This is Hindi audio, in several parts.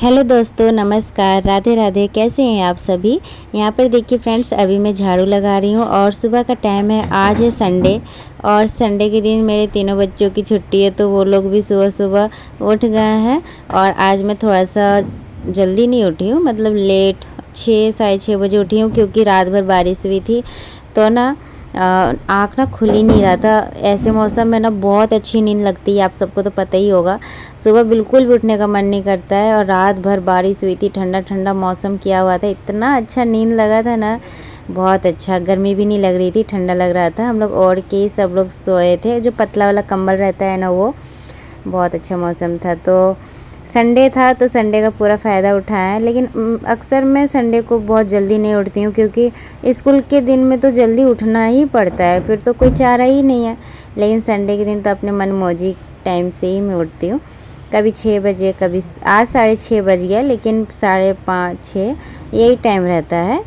हेलो दोस्तों, नमस्कार, राधे राधे। कैसे हैं आप सभी। यहाँ पर देखिए फ्रेंड्स, अभी मैं झाड़ू लगा रही हूँ और सुबह का टाइम है। आज है संडे और संडे के दिन मेरे तीनों बच्चों की छुट्टी है, तो वो लोग भी सुबह सुबह उठ गए हैं। और आज मैं थोड़ा सा जल्दी नहीं उठी हूँ, मतलब लेट 6 साढ़े 6 बजे उठी हूँ, क्योंकि रात भर बारिश हुई थी। तो ना आँख ना खुल ही नहीं रहा था। ऐसे मौसम में ना बहुत अच्छी नींद लगती है, आप सबको तो पता ही होगा। सुबह बिल्कुल भी उठने का मन नहीं करता है। और रात भर बारिश हुई थी, ठंडा ठंडा मौसम किया हुआ था, इतना अच्छा नींद लगा था ना, बहुत अच्छा। गर्मी भी नहीं लग रही थी, ठंडा लग रहा था। हम लोग ओढ़ के ही सब लोग सोए थे, जो पतला वाला कंबल रहता है ना, वो बहुत अच्छा मौसम था। तो संडे था तो संडे का पूरा फ़ायदा उठाया। लेकिन अक्सर मैं संडे को बहुत जल्दी नहीं उठती हूँ, क्योंकि स्कूल के दिन में तो जल्दी उठना ही पड़ता है, फिर तो कोई चारा ही नहीं है। लेकिन संडे के दिन तो अपने मनमौजी टाइम से ही मैं उठती हूँ। कभी 6 बजे, कभी आज 6:30 बज गया, लेकिन 5:30 6 यही टाइम रहता है।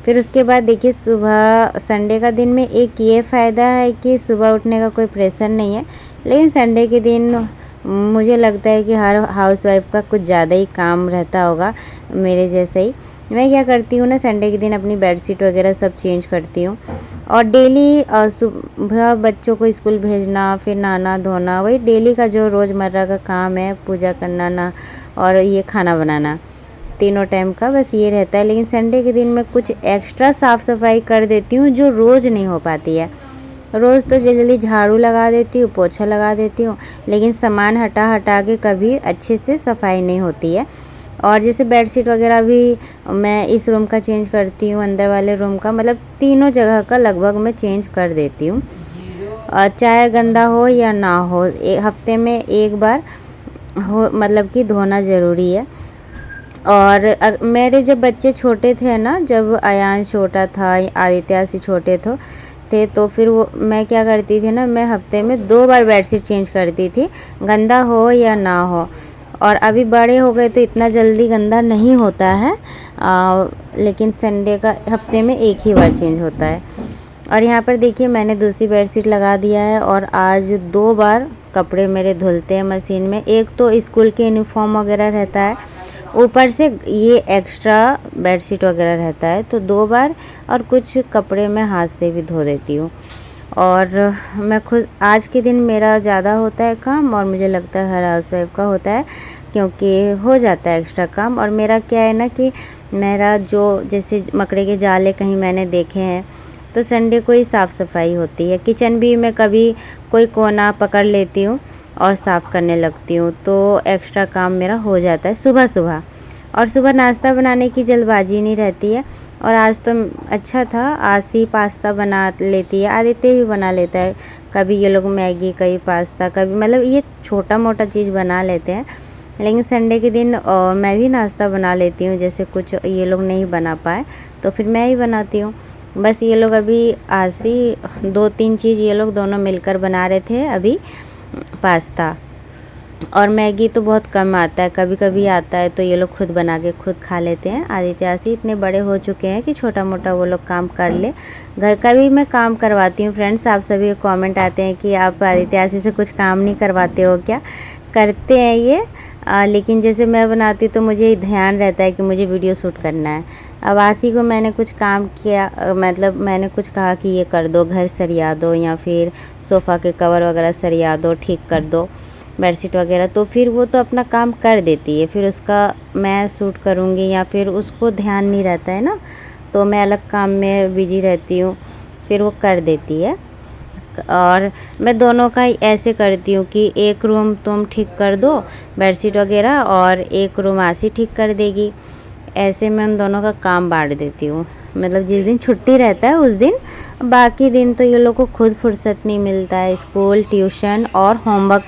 फिर उसके बाद देखिए, सुबह संडे का दिन में एक ये फ़ायदा है कि सुबह उठने का कोई प्रेशर नहीं है। लेकिन संडे के दिन मुझे लगता है कि हर हाउसवाइफ का कुछ ज़्यादा ही काम रहता होगा, मेरे जैसा ही। मैं क्या करती हूँ ना, संडे के दिन अपनी बेडशीट वगैरह सब चेंज करती हूँ। और डेली सुबह बच्चों को स्कूल भेजना, फिर नहाना धोना, वही डेली का जो रोज़मर्रा का काम है, पूजा करना ना और ये खाना बनाना, तीनों टाइम का बस ये रहता है। लेकिन संडे के दिन मैं कुछ एक्स्ट्रा साफ़ सफाई कर देती हूँ, जो रोज़ नहीं हो पाती है। रोज़ तो जल्दी झाड़ू लगा देती हूँ, पोछा लगा देती हूँ, लेकिन सामान हटा हटा के कभी अच्छे से सफाई नहीं होती है। और जैसे बेडशीट वगैरह भी मैं इस रूम का चेंज करती हूँ, अंदर वाले रूम का, मतलब तीनों जगह का लगभग मैं चेंज कर देती हूँ। चाहे गंदा हो या ना हो, हफ्ते में एक बार हो, मतलब कि धोना ज़रूरी है। और मेरे जब बच्चे छोटे थे ना, जब अयान छोटा था, आदित्य से छोटे थे, तो फिर वो मैं क्या करती थी ना, मैं हफ्ते में 2 बार बेडशीट चेंज करती थी, गंदा हो या ना हो। और अभी बड़े हो गए तो इतना जल्दी गंदा नहीं होता है, लेकिन संडे का हफ्ते में एक ही बार चेंज होता है। और यहाँ पर देखिए, मैंने दूसरी बेडशीट लगा दिया है और आज 2 बार कपड़े मेरे धुलते हैं मशीन में। एक तो स्कूल के यूनिफॉर्म वगैरह रहता है, ऊपर से ये एक्स्ट्रा बेडशीट वगैरह रहता है, तो 2 बार। और कुछ कपड़े मैं हाथ से भी धो देती हूँ। और मैं खुद आज के दिन मेरा ज़्यादा होता है काम, और मुझे लगता है हर हाउसवाइफ का होता है, क्योंकि हो जाता है एक्स्ट्रा काम। और मेरा क्या है ना कि मेरा जो जैसे मकड़े के जाले कहीं मैंने देखे हैं, तो संडे को ही साफ़ सफाई होती है। किचन भी मैं कभी कोई कोना पकड़ लेती हूँ और साफ़ करने लगती हूँ, तो एक्स्ट्रा काम मेरा हो जाता है सुबह सुबह। और सुबह नाश्ता बनाने की जल्दबाजी नहीं रहती है। और आज तो अच्छा था, आसी पास्ता बना लेती है, आदित्य भी बना लेता है। कभी ये लोग मैगी, कभी पास्ता, कभी मतलब ये छोटा मोटा चीज़ बना लेते हैं। लेकिन संडे के दिन मैं भी नाश्ता बना लेती हूँ, जैसे कुछ ये लोग नहीं बना पाए तो फिर मैं ही बनाती हूँ। बस ये लोग अभी आसी 2-3 चीज़ ये लोग दोनों मिलकर बना रहे थे अभी, पास्ता। और मैगी तो बहुत कम आता है, कभी कभी आता है, तो ये लोग खुद बना के खुद खा लेते हैं। आदित्यासी इतने बड़े हो चुके हैं कि छोटा मोटा वो लोग काम कर ले। घर का भी मैं काम करवाती हूँ फ्रेंड्स। आप सभी कमेंट आते हैं कि आप आदित्यासी से कुछ काम नहीं करवाते हो क्या। करते हैं ये, लेकिन जैसे मैं बनाती तो मुझे ध्यान रहता है कि मुझे वीडियो शूट करना है। अब आसी को मैंने कुछ काम किया, मतलब मैंने कुछ कहा कि ये कर दो, घर सरिया दो, या फिर सोफ़ा के कवर वगैरह सरिया दो, ठीक कर दो, बेडशीट वगैरह, तो फिर वो तो अपना काम कर देती है। फिर उसका मैं शूट करूँगी या फिर उसको ध्यान नहीं रहता है ना, तो मैं अलग काम में बिजी रहती हूँ, फिर वो कर देती है। और मैं दोनों का ही ऐसे करती हूँ कि एक रूम तुम ठीक कर दो बेडशीट वगैरह, और एक रूम आसी ठीक कर देगी। ऐसे मैं उन दोनों का काम बांट देती हूँ। मतलब जिस दिन छुट्टी रहता है उस दिन, बाकी दिन तो ये लोग को खुद फुर्सत नहीं मिलता है, स्कूल, ट्यूशन और होमवर्क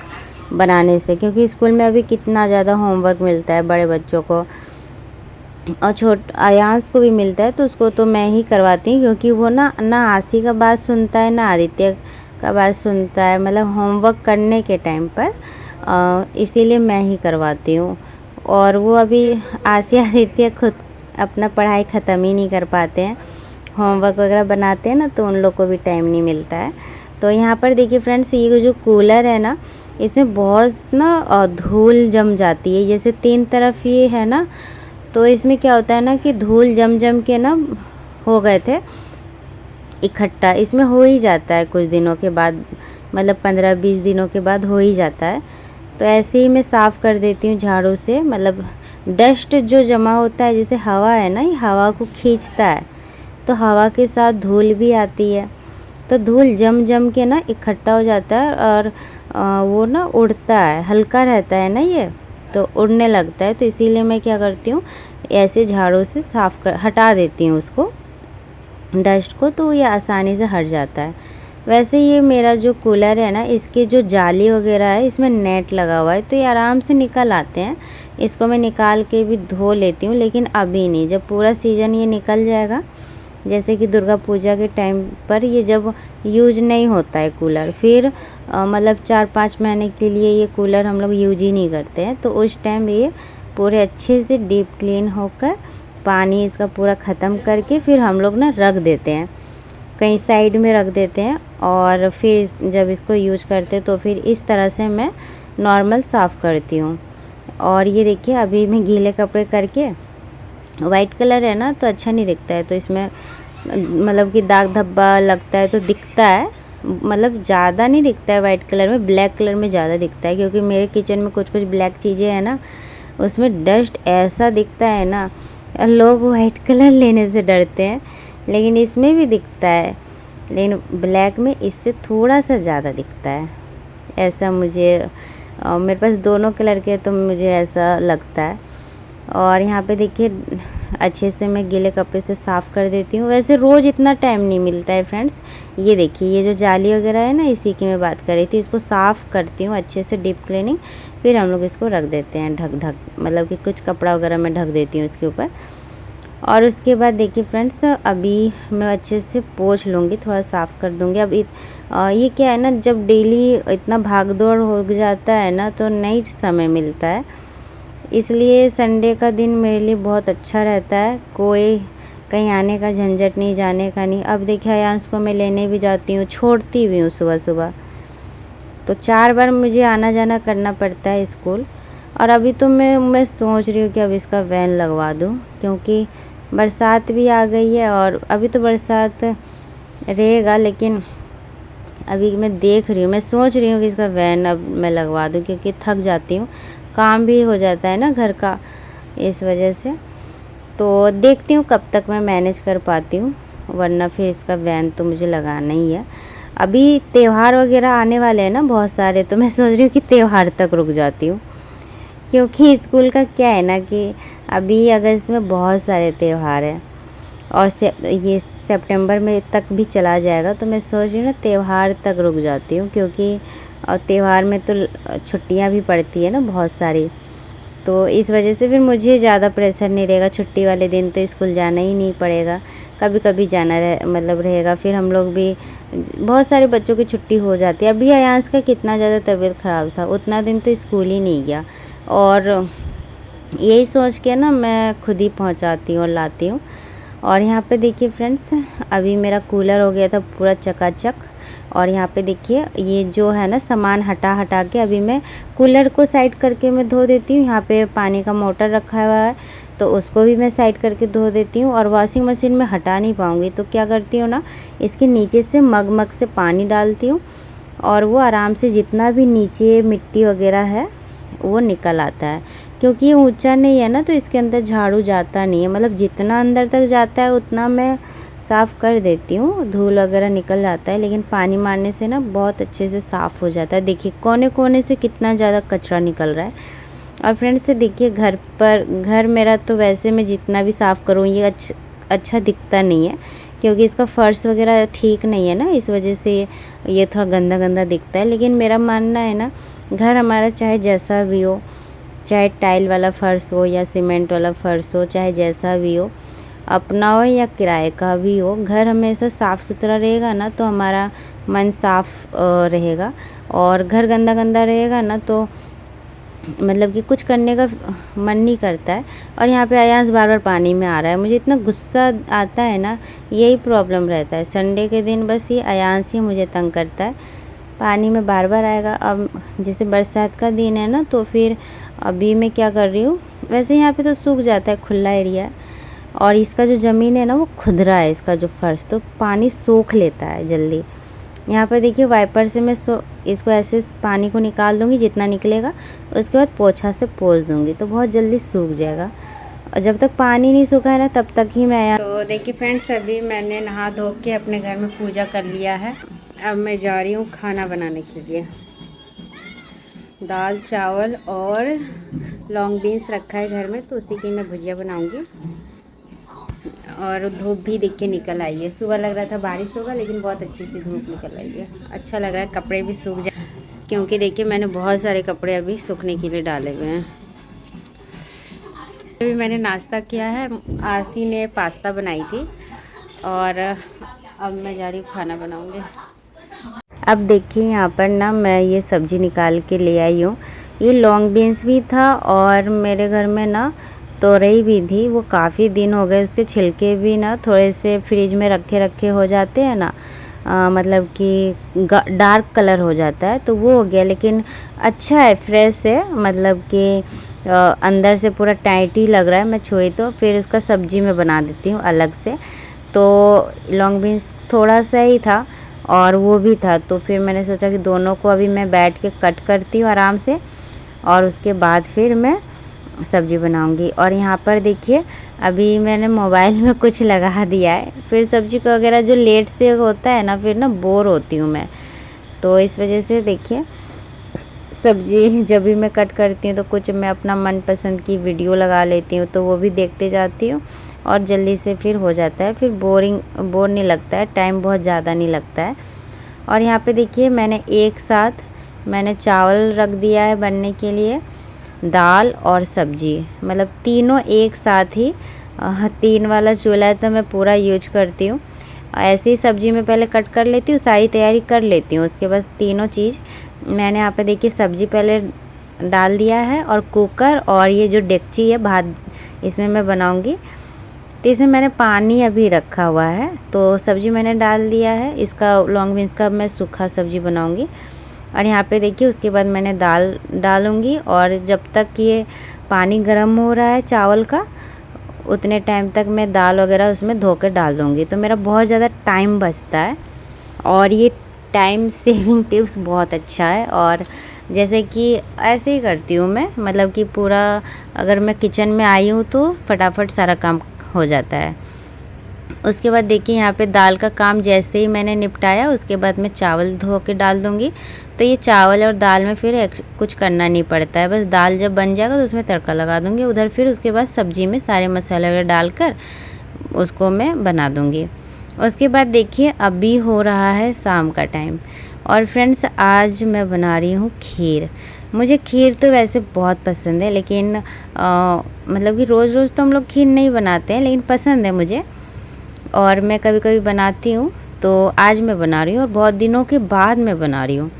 बनाने से। क्योंकि स्कूल में अभी कितना ज़्यादा होमवर्क मिलता है बड़े बच्चों को, और आयांश को भी मिलता है, तो उसको तो मैं ही करवाती हूँ। क्योंकि वो ना आसी का बात सुनता है, ना आदित्य का बात सुनता है, मतलब होमवर्क करने के टाइम पर, इसीलिए मैं ही करवाती हूँ। और वो अभी आसी आदित्य खुद अपना पढ़ाई ख़त्म ही नहीं कर पाते हैं, होमवर्क वगैरह बनाते हैं ना, तो उन लोग को भी टाइम नहीं मिलता है। तो यहाँ पर देखिए फ्रेंड्स, ये जो कूलर है ना, इसमें बहुत ना धूल जम जाती है। जैसे 3 तरफ ये है ना, तो इसमें क्या होता है ना कि धूल जम जम के ना हो गए थे इकट्ठा। इसमें हो ही जाता है कुछ दिनों के बाद, मतलब 15-20 दिनों के बाद हो ही जाता है। तो ऐसे ही मैं साफ़ कर देती हूँ झाड़ू से। मतलब डस्ट जो जमा होता है, जैसे हवा है ना, ये हवा को खींचता है, तो हवा के साथ धूल भी आती है। तो धूल जम जम के ना इकट्ठा हो जाता है और वो ना उड़ता है, हल्का रहता है ना ये, तो उड़ने लगता है। तो इसीलिए मैं क्या करती हूँ, ऐसे झाड़ू से साफ़ कर हटा देती हूँ उसको, डस्ट को, तो ये आसानी से हट जाता है। वैसे ये मेरा जो कूलर है ना, इसके जो जाली वगैरह है, इसमें नेट लगा हुआ है, तो ये आराम से निकल आते हैं। इसको मैं निकाल के भी धो लेती हूँ, लेकिन अभी नहीं, जब पूरा सीज़न ये निकल जाएगा, जैसे कि दुर्गा पूजा के टाइम पर ये जब यूज नहीं होता है कूलर, फिर मतलब 4-5 महीने के लिए ये कूलर हम लोग यूज ही नहीं करते हैं, तो उस टाइम ये पूरे अच्छे से डीप क्लीन होकर पानी इसका पूरा ख़त्म करके फिर हम लोग ना रख देते हैं, कहीं साइड में रख देते हैं। और फिर जब इसको यूज करते तो फिर इस तरह से मैं नॉर्मल साफ़ करती हूँ। और ये देखिए, अभी मैं गीले कपड़े करके, वाइट कलर है ना तो अच्छा नहीं दिखता है, तो इसमें मतलब कि दाग धब्बा लगता है तो दिखता है, मतलब ज़्यादा नहीं दिखता है वाइट कलर में, ब्लैक कलर में ज़्यादा दिखता है, क्योंकि मेरे किचन में कुछ कुछ ब्लैक चीज़ें हैं ना, उसमें डस्ट ऐसा दिखता है ना, लोग वाइट कलर लेने से डरते हैं, लेकिन इसमें भी दिखता है, लेकिन ब्लैक में इससे थोड़ा सा ज़्यादा दिखता है। ऐसा मुझे मेरे पास दोनों कलर के, तो मुझे ऐसा लगता है। और यहाँ पे देखिए, अच्छे से मैं गीले कपड़े से साफ़ कर देती हूँ। वैसे रोज़ इतना टाइम नहीं मिलता है फ्रेंड्स। ये देखिए, ये जो जाली वगैरह है ना, इसी की मैं बात कर रही थी। इसको साफ़ करती हूँ अच्छे से, डीप क्लीनिंग, फिर हम लोग इसको रख देते हैं ढक, मतलब कि कुछ कपड़ा वगैरह मैं ढक देती हूँ इसके ऊपर। और उसके बाद देखिए फ्रेंड्स, अभी मैं अच्छे से पोंछ लूँगी, थोड़ा साफ़ कर दूँगी। अब ये क्या है ना, जब डेली इतना भाग दौड़ हो जाता है ना, तो नहीं समय मिलता है, इसलिए संडे का दिन मेरे लिए बहुत अच्छा रहता है। कोई कहीं आने का झंझट नहीं, जाने का नहीं। अब देखिए, आयांश को मैं लेने भी जाती हूँ, छोड़ती भी हूँ सुबह सुबह, तो 4 बार मुझे आना जाना करना पड़ता है स्कूल। और अभी तो मैं सोच रही हूँ कि अब इसका वैन लगवा दूँ, क्योंकि बरसात भी आ गई है, और अभी तो बरसात रहेगा, लेकिन अभी मैं देख रही हूँ, मैं सोच रही हूँ कि इसका वैन अब मैं लगवा दूँ, क्योंकि थक जाती हूँ, काम भी हो जाता है ना घर का, इस वजह से। तो देखती हूँ कब तक मैं मैनेज कर पाती हूँ, वरना फिर इसका वैन तो मुझे लगाना ही है। अभी त्यौहार वगैरह आने वाले हैं ना बहुत सारे, तो मैं सोच रही हूँ कि त्यौहार तक रुक जाती हूँ, क्योंकि स्कूल का क्या है ना कि अभी अगस्त में बहुत सारे त्यौहार हैं, और ये सितंबर में तक भी चला जाएगा। तो मैं सोच रही हूँ ना, त्यौहार तक रुक जाती हूँ, क्योंकि और त्यौहार में तो छुट्टियाँ भी पड़ती है ना बहुत सारी, तो इस वजह से फिर मुझे ज़्यादा प्रेशर नहीं रहेगा। छुट्टी वाले दिन तो स्कूल जाना ही नहीं पड़ेगा, कभी कभी जाना मतलब रहेगा। फिर हम लोग भी, बहुत सारे बच्चों की छुट्टी हो जाती है। अभी आयांश का कितना ज़्यादा तबीयत ख़राब था, उतना दिन तो स्कूल ही नहीं गया, और यही सोच के ना मैं खुद ही पहुंचाती हूँ और लाती हूँ। और यहाँ पे देखिए फ्रेंड्स, अभी मेरा कूलर हो गया था पूरा चकाचक, और यहाँ पे देखिए ये जो है ना सामान हटा हटा के अभी मैं कूलर को साइड करके मैं धो देती हूँ। यहाँ पे पानी का मोटर रखा हुआ है, तो उसको भी मैं साइड करके धो देती हूँ। और वॉशिंग मशीन में हटा नहीं पाऊँगी, तो क्या करती हूँ ना, इसके नीचे से मग से पानी डालती हूँ, और वो आराम से जितना भी नीचे मिट्टी वगैरह है वो निकल आता है। क्योंकि ये ऊंचा नहीं है ना, तो इसके अंदर झाड़ू जाता नहीं है, मतलब जितना अंदर तक जाता है उतना मैं साफ़ कर देती हूँ, धूल वगैरह निकल जाता है, लेकिन पानी मारने से ना बहुत अच्छे से साफ़ हो जाता है। देखिए कोने कोने से कितना ज़्यादा कचरा निकल रहा है। और फ्रेंड्स देखिए, घर मेरा तो वैसे मैं जितना भी साफ़ करूँ ये अच्छा दिखता नहीं है, क्योंकि इसका फ़र्श वगैरह ठीक नहीं है ना, इस वजह से ये थोड़ा गंदा गंदा दिखता है। लेकिन मेरा मानना है ना, घर हमारा चाहे जैसा भी हो, चाहे टाइल वाला फ़र्श हो या सीमेंट वाला फ़र्श हो, चाहे जैसा भी हो, अपना हो या किराए का भी हो, घर हमेशा साफ़ सुथरा रहेगा ना तो हमारा मन साफ़ रहेगा। और घर गंदा गंदा रहेगा ना तो मतलब कि कुछ करने का मन नहीं करता है। और यहाँ पे आयांश बार बार पानी में आ रहा है, मुझे इतना गुस्सा आता है ना, यही प्रॉब्लम रहता है संडे के दिन, बस ये आयांश ही मुझे तंग करता है, पानी में बार बार आएगा। अब जैसे बरसात का दिन है ना, तो फिर अभी मैं क्या कर रही हूँ, वैसे यहाँ पे तो सूख जाता है, खुला एरिया है, और इसका जो ज़मीन है ना वो खुदरा है, इसका जो फर्श, तो पानी सोख लेता है जल्दी। यहाँ पर देखिए वाइपर से मैं इसको ऐसे पानी को निकाल दूँगी जितना निकलेगा, उसके बाद पोछा से पोंछ दूँगी तो बहुत जल्दी सूख जाएगा। और जब तक पानी नहीं सूखा है ना तब तक ही मैं तो देखिए फ्रेंड्स, अभी मैंने नहा धो के अपने घर में पूजा कर लिया है। अब मैं जा रही हूँ खाना बनाने के लिए। दाल चावल और लॉन्ग बीन्स रखा है घर में, तो उसी की मैं भुजिया बनाऊँगी। और धूप भी देख के निकल आई है। सुबह लग रहा था बारिश होगा, लेकिन बहुत अच्छी सी धूप निकल आई है। अच्छा लग रहा है, कपड़े भी सूख जाए, क्योंकि देखिए मैंने बहुत सारे कपड़े अभी सूखने के लिए डाले हुए हैं। अभी मैंने नाश्ता किया है, आसी ने पास्ता बनाई थी, और अब मैं जा रही हूँ खाना बनाऊँगी। अब देखिए यहाँ पर ना मैं ये सब्ज़ी निकाल के ले आई हूँ। ये लॉन्ग बीन्स भी था, और मेरे घर में ना तोरई भी थी। वो काफ़ी दिन हो गए, उसके छिलके भी ना थोड़े से फ्रिज में रखे हो जाते हैं ना, मतलब कि डार्क कलर हो जाता है, तो वो हो गया। लेकिन अच्छा है, फ्रेश है, मतलब कि अंदर से पूरा टाइट ही लग रहा है। मैं छुई तो फिर उसका सब्जी में बना देती हूँ अलग से। तो लॉन्ग बीन्स थोड़ा सा ही था और वो भी था, तो फिर मैंने सोचा कि दोनों को अभी मैं बैठ के कट करती हूँ आराम से, और उसके बाद फिर मैं सब्ज़ी बनाऊंगी। और यहाँ पर देखिए अभी मैंने मोबाइल में कुछ लगा दिया है, फिर सब्ज़ी को वगैरह जो लेट से होता है ना, फिर ना बोर होती हूँ मैं, तो इस वजह से देखिए सब्ज़ी जब भी मैं कट करती हूँ तो कुछ मैं अपना मनपसंद की वीडियो लगा लेती हूँ, तो वो भी देखते जाती हूँ और जल्दी से फिर हो जाता है, फिर बोर नहीं लगता है, टाइम बहुत ज़्यादा नहीं लगता है। और यहाँ पे देखिए मैंने एक साथ चावल रख दिया है बनने के लिए, दाल और सब्जी, मतलब तीनों एक साथ ही। 3 वाला चूल्हा है तो मैं पूरा यूज करती हूँ। ऐसे ही सब्जी में पहले कट कर लेती हूँ, सारी तैयारी कर लेती हूँ, उसके बाद तीनों चीज़ मैंने यहाँ पे देखिए सब्जी पहले डाल दिया है, और कुकर और ये जो डेगची है भात, इसमें मैं बनाऊँगी। तो इसमें मैंने पानी अभी रखा हुआ है, तो सब्जी मैंने डाल दिया है। इसका लॉन्ग बीन्स का मैं सूखा सब्जी बनाऊँगी। और यहाँ पे देखिए उसके बाद मैंने दाल डालूँगी, और जब तक ये पानी गर्म हो रहा है चावल का, उतने टाइम तक मैं दाल वगैरह उसमें धो कर डाल दूँगी, तो मेरा बहुत ज़्यादा टाइम बचता है। और ये टाइम सेविंग टिप्स बहुत अच्छा है। और जैसे कि ऐसे ही करती हूँ मैं, मतलब कि पूरा अगर मैं किचन में आई हूँ तो फटाफट सारा काम हो जाता है। उसके बाद देखिए यहाँ पे दाल का काम जैसे ही मैंने निपटाया, उसके बाद मैं चावल धो के डाल दूँगी। तो ये चावल और दाल में फिर कुछ करना नहीं पड़ता है, बस दाल जब बन जाएगा तो उसमें तड़का लगा दूँगी उधर, फिर उसके बाद सब्ज़ी में सारे मसाले वगैरह डालकर उसको मैं बना दूँगी। उसके बाद देखिए अभी हो रहा है शाम का टाइम, और फ्रेंड्स आज मैं बना रही हूँ खीर। मुझे खीर तो वैसे बहुत पसंद है, लेकिन मतलब कि रोज़ रोज़ तो हम लोग खीर नहीं बनाते हैं, लेकिन पसंद है मुझे, और मैं कभी कभी बनाती हूँ। तो आज मैं बना रही हूँ, और बहुत दिनों के बाद मैं बना रही हूँ।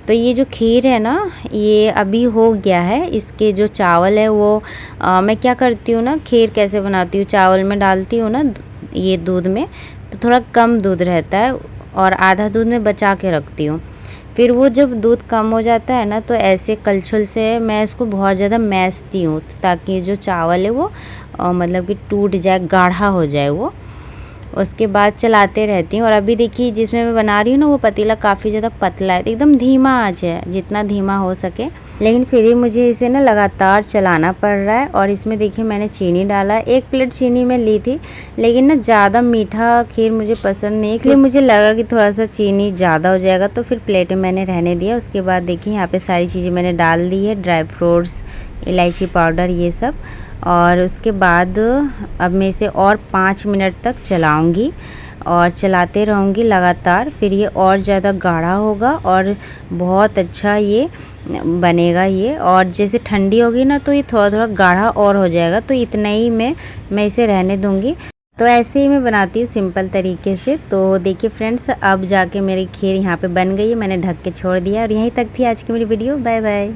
तो ये जो खीर है ना, ये अभी हो गया है। इसके जो चावल है वो मैं क्या करती हूँ ना, खीर कैसे बनाती हूँ, चावल में डालती हूँ ना ये दूध में, तो थोड़ा कम दूध रहता है, और आधा दूध में बचा के रखती हूँ। फिर वो जब दूध कम हो जाता है ना, तो ऐसे कलछुल से मैं इसको बहुत ज़्यादा मैसती हूँ, ताकि जो चावल है वो मतलब कि टूट जाए, गाढ़ा हो जाए वो। उसके बाद चलाते रहती हूँ। और अभी देखिए जिसमें मैं बना रही हूँ ना, वो पतीला काफ़ी ज़्यादा पतला है, एकदम धीमा आंच है, जितना धीमा हो सके, लेकिन फिर भी मुझे इसे ना लगातार चलाना पड़ रहा है। और इसमें देखिए मैंने चीनी डाला, 1 प्लेट चीनी मैं ली थी, लेकिन ना ज़्यादा मीठा खीर मुझे पसंद नहीं, इसलिए मुझे लगा कि थोड़ा सा चीनी ज़्यादा हो जाएगा, तो फिर प्लेट में मैंने रहने दिया। उसके बाद देखिए यहाँ पर सारी चीज़ें मैंने डाल दी है, ड्राई फ्रूट्स, इलायची पाउडर, ये सब। और उसके बाद अब मैं इसे और 5 मिनट तक चलाऊंगी, और चलाते रहूँगी लगातार, फिर ये और ज़्यादा गाढ़ा होगा और बहुत अच्छा ये बनेगा ये। और जैसे ठंडी होगी ना, तो ये थोड़ा थोड़ा गाढ़ा और हो जाएगा, तो इतना ही मैं इसे रहने दूँगी। तो ऐसे ही मैं बनाती हूँ सिंपल तरीके से। तो देखिए फ्रेंड्स, अब जाके मेरी खीर यहाँ पे बन गई है, मैंने ढक के छोड़ दिया। और यहीं तक थी आज की मेरी वीडियो। Bye bye.